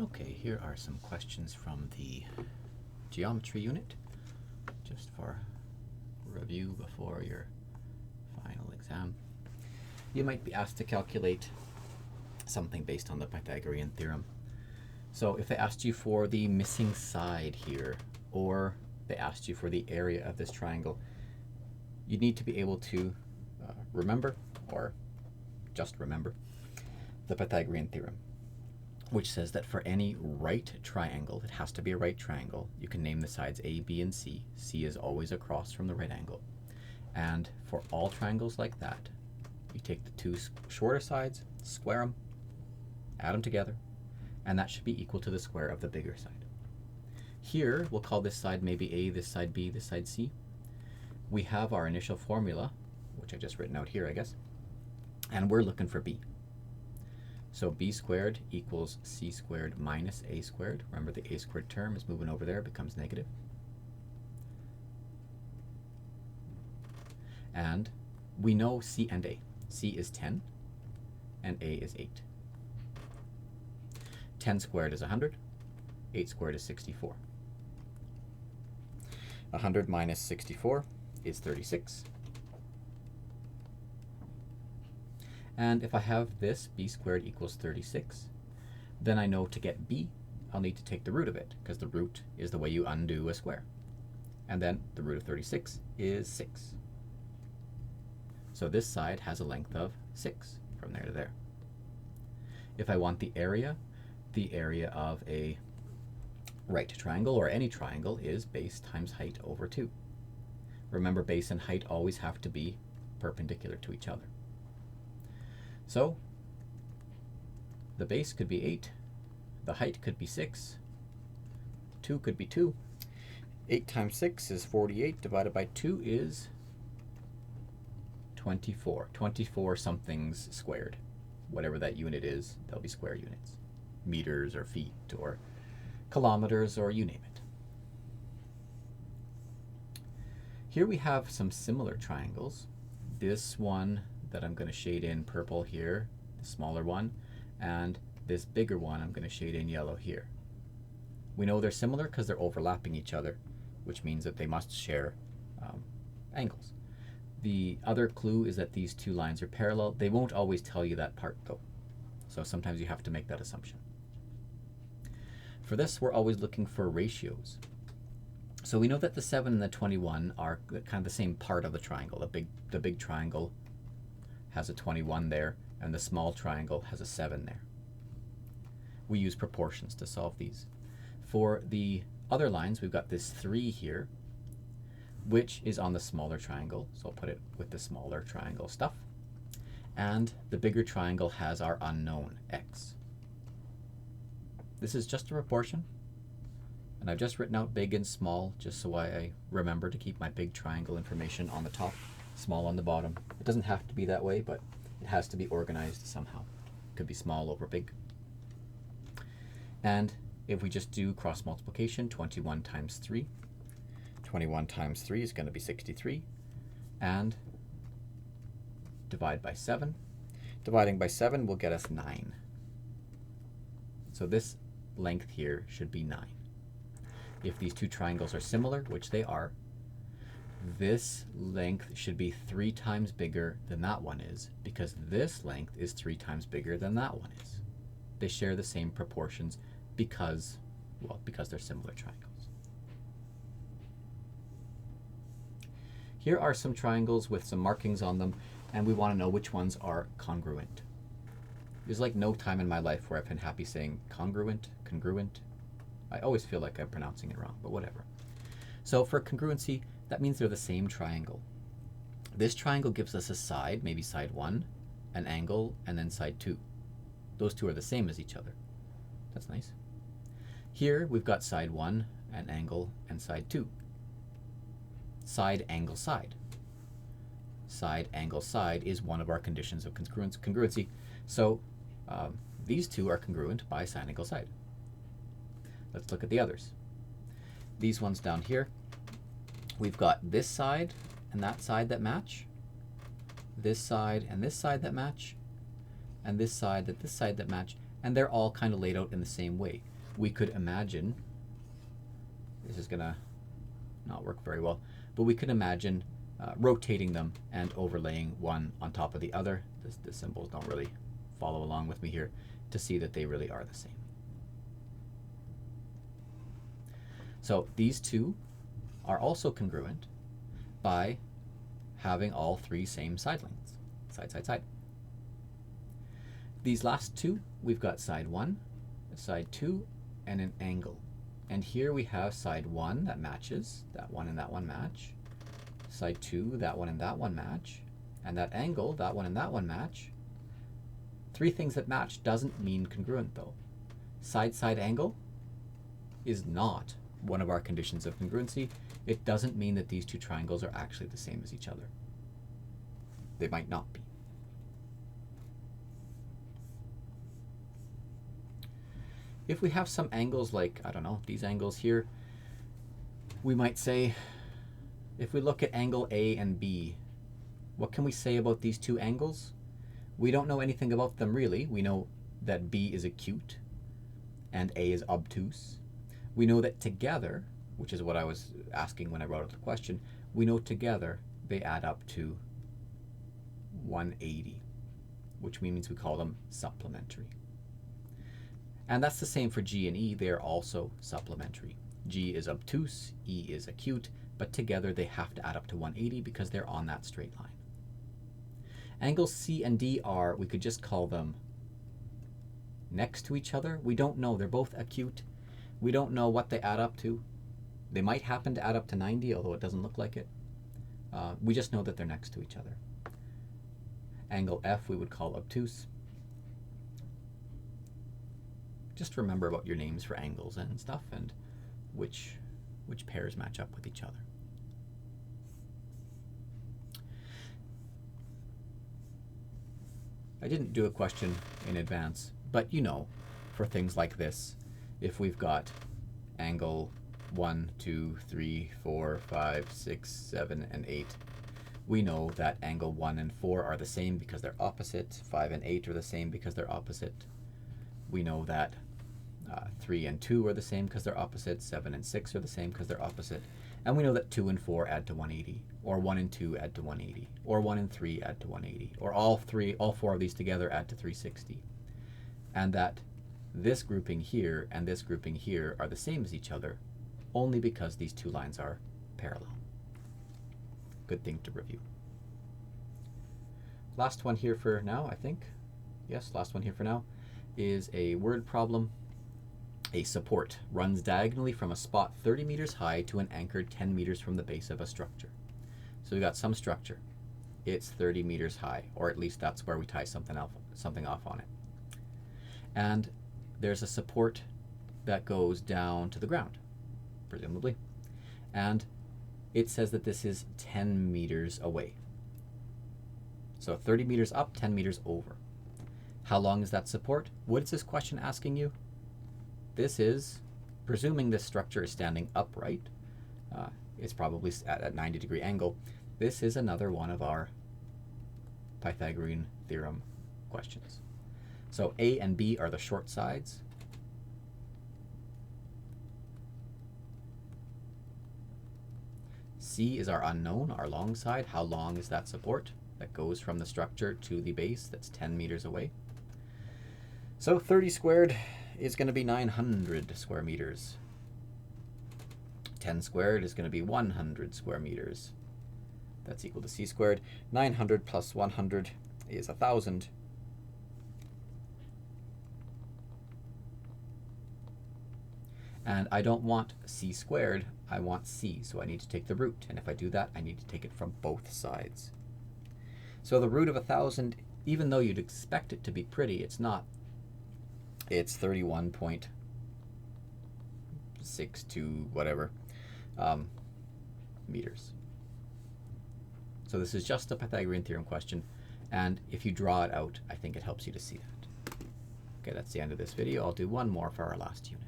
Okay, here are some questions from the geometry unit, just for review before your final exam. You might be asked to calculate something based on the Pythagorean theorem. So if they asked you for the missing side here, or they asked you for the area of this triangle, you need to be able to remember, or just remember, the Pythagorean theorem, which says that for any right triangle, it has to be a right triangle, you can name the sides A, B, and C. C is always across from the right angle. And for all triangles like that, you take the two shorter sides, square them, add them together, and that should be equal to the square of the bigger side. Here, we'll call this side maybe A, this side B, this side C. We have our initial formula, which I just written out here, I guess, and we're looking for B. So B squared equals C squared minus A squared. Remember, the A squared term is moving over there, it becomes negative. And we know C and A. C is 10, and A is 8. 10 squared is 100, 8 squared is 64. 100 minus 64 is 36. And if I have this, B squared equals 36, then I know to get B, I'll need to take the root of it, because the root is the way you undo a square. And then the root of 36 is 6. So this side has a length of 6 from there to there. If I want the area of a right triangle, or any triangle, is base times height over 2. Remember, base and height always have to be perpendicular to each other. So the base could be 8, the height could be 6, 2 could be 2. 8 times 6 is 48, divided by 2 is 24. 24 somethings squared. Whatever that unit is, they'll be square units. Meters or feet or kilometers or you name it. Here we have some similar triangles. This one that I'm going to shade in purple here, the smaller one, and this bigger one I'm going to shade in yellow here. We know they're similar because they're overlapping each other, which means that they must share angles. The other clue is that these two lines are parallel. They won't always tell you that part though, so sometimes you have to make that assumption. For this, we're always looking for ratios. So we know that the 7 and the 21 are kind of the same part of the triangle. The big triangle has a 21 there, and the small triangle has a 7 there. We use proportions to solve these. For the other lines, we've got this 3 here, which is on the smaller triangle, so I'll put it with the smaller triangle stuff. And the bigger triangle has our unknown, x. This is just a proportion, and I've just written out big and small just so I remember to keep my big triangle information on the top, small on the bottom. It doesn't have to be that way, but it has to be organized somehow. It could be small over big. And if we just do cross multiplication, 21 times 3, 21 times 3 is going to be 63, and divide by 7. Dividing by 7 will get us 9. So this length here should be 9. If these two triangles are similar, which they are, this length should be 3 times bigger than that one is, because this length is 3 times bigger than that one is. They share the same proportions because they're similar triangles. Here are some triangles with some markings on them, and we want to know which ones are congruent. There's like no time in my life where I've been happy saying congruent, congruent. I always feel like I'm pronouncing it wrong, but whatever. So for congruency, that means they're the same triangle. This triangle gives us a side, maybe side 1, an angle, and then side 2. Those two are the same as each other. That's nice. Here we've got side 1, an angle, and side 2. Side, angle, side. Side, angle, side is one of our conditions of congruency. So these two are congruent by side, angle, side. Let's look at the others. These ones down here, we've got this side and that side that match, this side and this side that match, and this side that match, and they're all kind of laid out in the same way. We could imagine, this is gonna not work very well, but we could imagine rotating them and overlaying one on top of the other. The symbols don't really follow along with me here to see that they really are the same. So these two are also congruent by having all three same side lengths, side, side, side. These last two, we've got side 1, side 2, and an angle. And here we have side 1 that matches, that one and that one match. Side 2, that one and that one match. And that angle, that one and that one match. Three things that match doesn't mean congruent though. Side, side, angle is not one of our conditions of congruency. It doesn't mean that these two triangles are actually the same as each other. They might not be. If we have some angles like, I don't know, these angles here, we might say, if we look at angle A and B, what can we say about these two angles? We don't know anything about them really. We know that B is acute and A is obtuse. We know that together, which is what I was asking when I wrote out the question, we know together they add up to 180, which means we call them supplementary. And that's the same for G and E. They are also supplementary. G is obtuse, E is acute, but together they have to add up to 180 because they're on that straight line. Angles C and D are, we could just call them next to each other. We don't know. They're both acute. We don't know what they add up to. They might happen to add up to 90, although it doesn't look like it. We just know that they're next to each other. Angle F we would call obtuse. Just remember about your names for angles and stuff and which pairs match up with each other. I didn't do a question in advance, but you know, for things like this, if we've got angle 1, 2, 3, 4, 5, 6, 7, and 8, we know that angle 1 and 4 are the same because they're opposite. 5 and 8 are the same because they're opposite. We know that 3 and 2 are the same because they're opposite. 7 and 6 are the same because they're opposite. And we know that 2 and 4 add to 180, or 1 and 2 add to 180, or 1 and 3 add to 180, or all 4 of these together add to 360. And that this grouping here and this grouping here are the same as each other only because these two lines are parallel. Good thing to review. Last one here for now, I think. Yes, last one here for now is a word problem. A support runs diagonally from a spot 30 meters high to an anchor 10 meters from the base of a structure. So we've got some structure. It's 30 meters high, or at least that's where we tie something off on it. And there's a support that goes down to the ground, presumably. And it says that this is 10 meters away. So 30 meters up, 10 meters over. How long is that support? What is this question asking you? This is, presuming this structure is standing upright, it's probably at a 90-degree angle. This is another one of our Pythagorean Theorem questions. So A and B are the short sides. C is our unknown, our long side. How long is that support that goes from the structure to the base that's 10 meters away? So 30 squared is going to be 900 square meters. 10 squared is going to be 100 square meters. That's equal to C squared. 900 plus 100 is 1,000. And I don't want C squared, I want C, so I need to take the root. And if I do that, I need to take it from both sides. So the root of 1,000, even though you'd expect it to be pretty, it's not. It's 31.62 whatever meters. So this is just a Pythagorean theorem question, and if you draw it out, I think it helps you to see that. Okay, that's the end of this video. I'll do one more for our last unit.